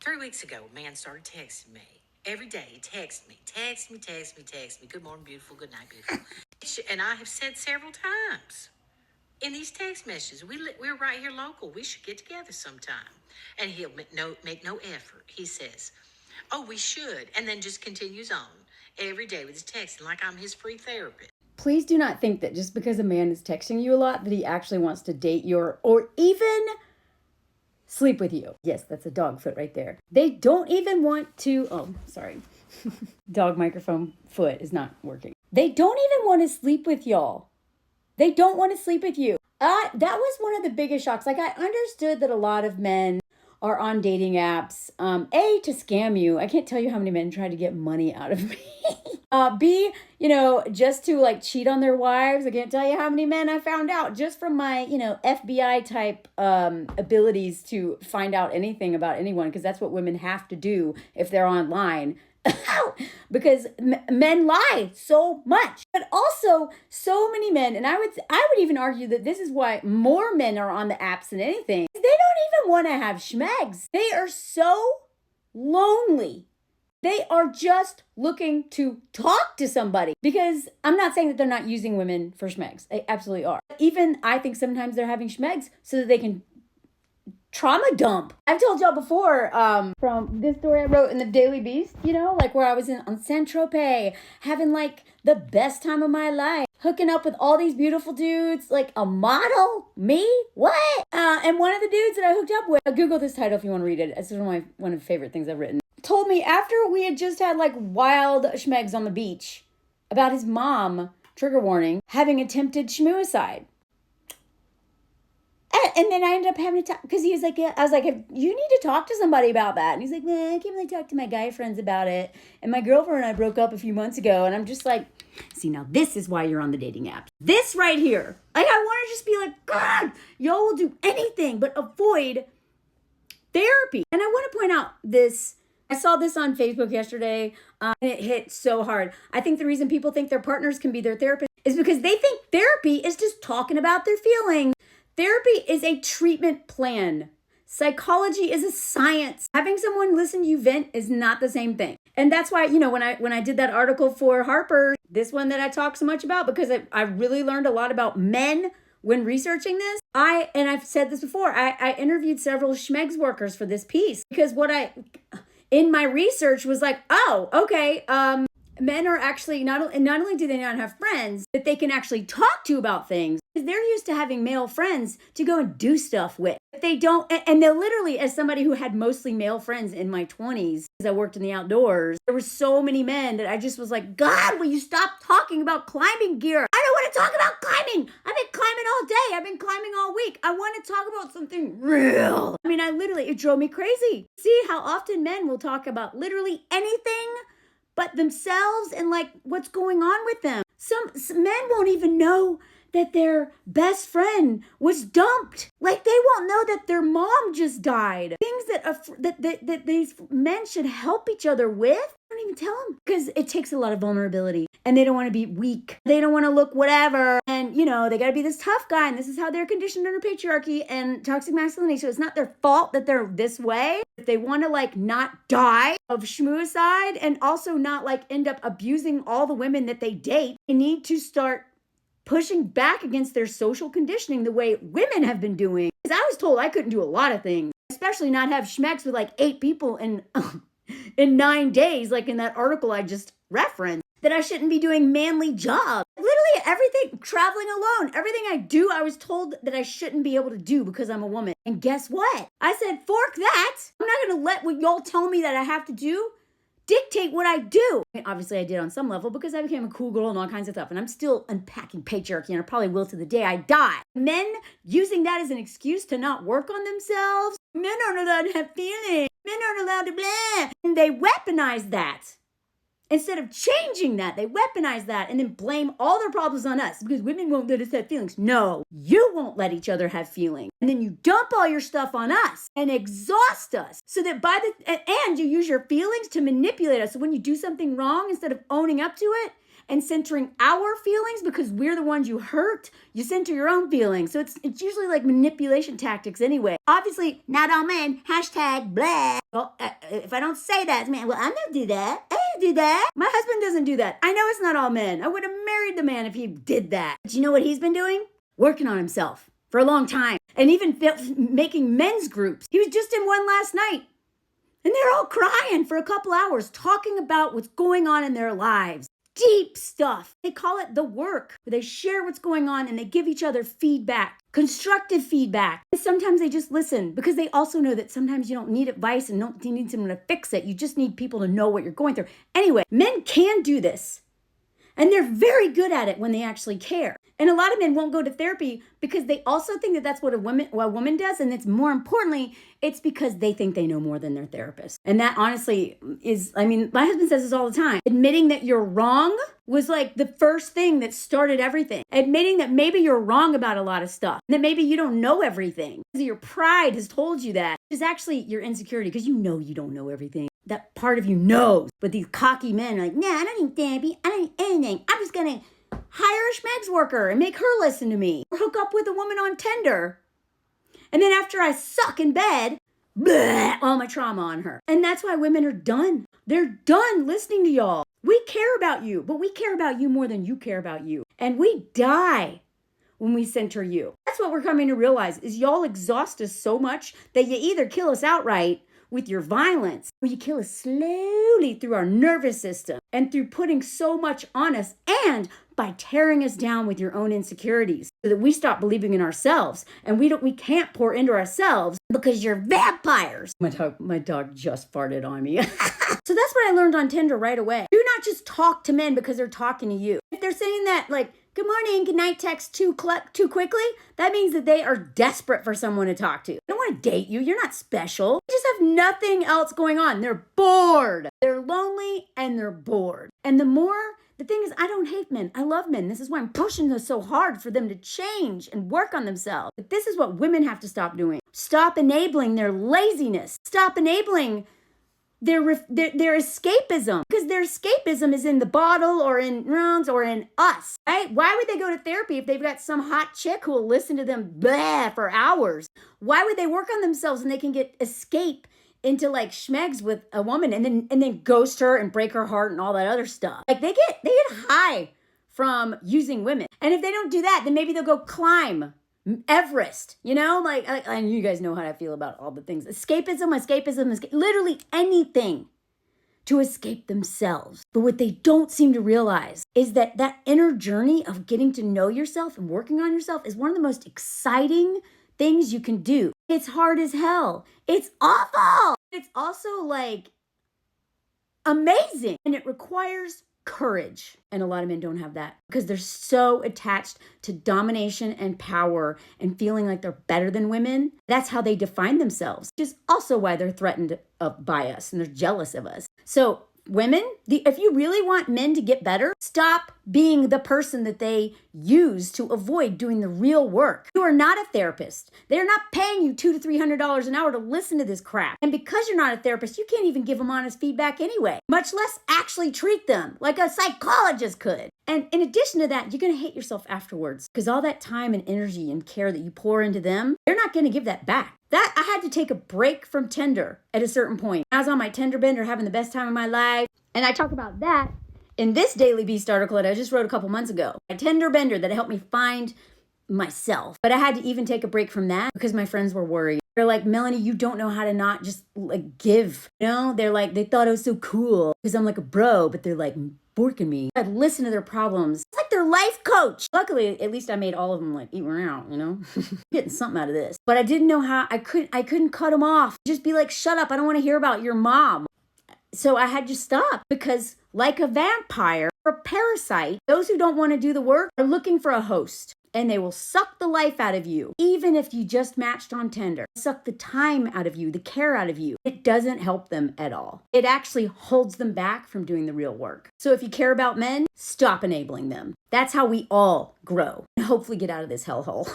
3 weeks ago, a man started texting me. Every day, he texts me. Good morning, beautiful. Good night, beautiful. And I have said several times in these text messages, we're right here local. We should get together sometime. And he'll make no effort. He says, oh, we should. And then just continues on every day with his texting like I'm his free therapist. Please do not think that just because a man is texting you a lot that he actually wants to date you or even sleep with you. Yes, that's a dog foot right there. They don't even want to, oh, sorry. Dog microphone foot is not working. They don't even want to sleep with y'all. They don't want to sleep with you. That was one of the biggest shocks. Like, I understood that a lot of men are on dating apps, A, to scam you. I can't tell you how many men tried to get money out of me. B, just to like cheat on their wives. I can't tell you how many men I found out just from my, FBI type abilities to find out anything about anyone, because that's what women have to do if they're online. Because men lie so much, but also so many men, and I would even argue that this is why more men are on the apps than anything. They don't even want to have schmegs. They are so lonely. They are just looking to talk to somebody, because I'm not saying that they're not using women for schmegs. They absolutely are. Even I think sometimes they're having schmegs so that they can trauma dump. I've told y'all before from this story I wrote in the Daily Beast, like where I was on Saint-Tropez, having like the best time of my life, hooking up with all these beautiful dudes, like a model, me, what? And one of the dudes that I hooked up with, Google this title if you want to read it. It's one of the favorite things I've written. Told me after we had just had like wild schmegs on the beach about his mom, trigger warning, having attempted schmuicide. And then I ended up having to talk, because he was like, I was like, you need to talk to somebody about that. And he's like, I can't really talk to my guy friends about it. And my girlfriend and I broke up a few months ago. And I'm just like, see, now this is why you're on the dating app. This right here. Like, I want to just be like, God, y'all will do anything but avoid therapy. And I want to point out this. I saw this on Facebook yesterday, and it hit so hard. I think the reason people think their partners can be their therapist is because they think therapy is just talking about their feelings. Therapy is a treatment plan. Psychology is a science. Having someone listen to you vent is not the same thing. And that's why, when I did that article for Harper, this one that I talk so much about, because I really learned a lot about men when researching this. And I've said this before, I interviewed several schmegs workers for this piece, because in my research was like, oh, okay, men are actually not only do they not have friends that they can actually talk to about things, because they're used to having male friends to go and do stuff with. But they don't, and they're literally, as somebody who had mostly male friends in my 20s, because I worked in the outdoors, there were so many men that I just was like, God, will you stop talking about climbing gear? I don't want to talk about climbing. I've been climbing all day. I've been climbing all week. I want to talk about something real. I mean, it drove me crazy. See how often men will talk about literally anything but themselves and like what's going on with them. Some men won't even know that their best friend was dumped. Like, they won't know that their mom just died. Things that these men should help each other with, I don't even tell them, because it takes a lot of vulnerability, and they don't want to be weak. They don't want to look whatever, and they got to be this tough guy, and this is how they're conditioned under patriarchy and toxic masculinity. So it's not their fault that they're this way. If they want to like not die of schmuicide and also not like end up abusing all the women that they date, they need to start pushing back against their social conditioning the way women have been doing. Because I was told I couldn't do a lot of things, especially not have schmecks with like 8 people in 9 days, like in that article I just referenced, that I shouldn't be doing manly jobs. Literally everything, traveling alone, everything I do, I was told that I shouldn't be able to do because I'm a woman. And guess what? I said, fork that. I'm not going to let what y'all tell me that I have to do dictate what I do. I mean, obviously I did on some level, because I became a cool girl and all kinds of stuff. And I'm still unpacking patriarchy, and I probably will to the day I die. Men using that as an excuse to not work on themselves. Men aren't allowed to have feelings. Men aren't allowed to blah. And they weaponize that. Instead of changing that, they weaponize that and then blame all their problems on us because women won't let us have feelings. No, you won't let each other have feelings. And then you dump all your stuff on us and exhaust us so that and you use your feelings to manipulate us. So when you do something wrong, instead of owning up to it and centering our feelings because we're the ones you hurt, you center your own feelings. So it's usually like manipulation tactics anyway. Obviously, not all men, hashtag blah. Well, if I don't say that, it's man, well, I don't do that. I don't do that. My husband doesn't do that. I know it's not all men. I would have married the man if he did that. But you know what he's been doing? Working on himself for a long time. And even making men's groups. He was just in one last night. And they're all crying for a couple hours, talking about what's going on in their lives. Deep stuff. They call it the work. Where they share what's going on and they give each other feedback, constructive feedback. And sometimes they just listen because they also know that sometimes you don't need advice and don't you need someone to fix it. You just need people to know what you're going through. Anyway, men can do this. And they're very good at it when they actually care. And a lot of men won't go to therapy because they also think that that's what a woman does. And it's more importantly, it's because they think they know more than their therapist. And that honestly is, I mean, my husband says this all the time. Admitting that you're wrong was like the first thing that started everything. Admitting that maybe you're wrong about a lot of stuff. That maybe you don't know everything. Your pride has told you that. It's actually your insecurity because you know you don't know everything. That part of you knows. But these cocky men are like, nah, I don't need therapy. I don't need anything. I'm just going to hire a schmegs worker and make her listen to me. Or hook up with a woman on Tinder. And then after I suck in bed, bleh, all my trauma on her. And that's why women are done. They're done listening to y'all. We care about you, but we care about you more than you care about you. And we die when we center you. That's what we're coming to realize is y'all exhaust us so much that you either kill us outright with your violence, or you kill us slowly through our nervous system and through putting so much on us and by tearing us down with your own insecurities so that we stop believing in ourselves and we can't pour into ourselves because you're vampires. My dog just farted on me. So that's what I learned on Tinder right away. Do not just talk to men because they're talking to you. If they're saying that like, good morning, good night text too quickly, that means that they are desperate for someone to talk to. They don't want to date you. You're not special. You just have nothing else going on. They're bored. They're lonely and they're bored. And the thing is, I don't hate men. I love men. This is why I'm pushing this so hard for them to change and work on themselves. But this is what women have to stop doing. Stop enabling their laziness. Stop enabling their escapism, because their escapism is in the bottle or in rounds or in us, right? Why would they go to therapy if they've got some hot chick who will listen to them blah for hours? Why would they work on themselves and they can get escape into like schmegs with a woman and then ghost her and break her heart and all that other stuff? Like they get high from using women. And if they don't do that, then maybe they'll go climb Everest, you know, like, and you guys know how I feel about all the things. Escapism, literally anything to escape themselves. But what they don't seem to realize is that inner journey of getting to know yourself and working on yourself is one of the most exciting things you can do. It's hard as hell. It's awful. It's also like amazing. And it requires courage. And a lot of men don't have that because they're so attached to domination and power and feeling like they're better than women. That's how they define themselves, which is also why they're threatened by us and they're jealous of us. So women, if you really want men to get better, stop being the person that they use to avoid doing the real work. You are not a therapist. They're not paying you $200 to $300 an hour to listen to this crap. And because you're not a therapist, you can't even give them honest feedback anyway, much less actually treat them like a psychologist could. And in addition to that, you're going to hate yourself afterwards because all that time and energy and care that you pour into them, they're not going to give that back. That I had to take a break from Tinder at a certain point. I was on my Tinder bender having the best time of my life. And I talk about that in this Daily Beast article that I just wrote a couple months ago. A Tinder bender that helped me find myself. But I had to even take a break from that because my friends were worried. They're like, Melanie, you don't know how to not just like give. You know, they're like, they thought it was so cool because I'm like a bro, but they're like borking me. I'd listen to their problems. It's like their life coach. Luckily, at least I made all of them like eat me out, you know, getting something out of this. But I didn't know how. I couldn't cut them off. Just be like, shut up. I don't want to hear about your mom. So I had to stop because like a vampire or a parasite, those who don't want to do the work are looking for a host. And they will suck the life out of you, even if you just matched on Tinder. Suck the time out of you, the care out of you. It doesn't help them at all. It actually holds them back from doing the real work. So if you care about men, stop enabling them. That's how we all grow and hopefully get out of this hellhole.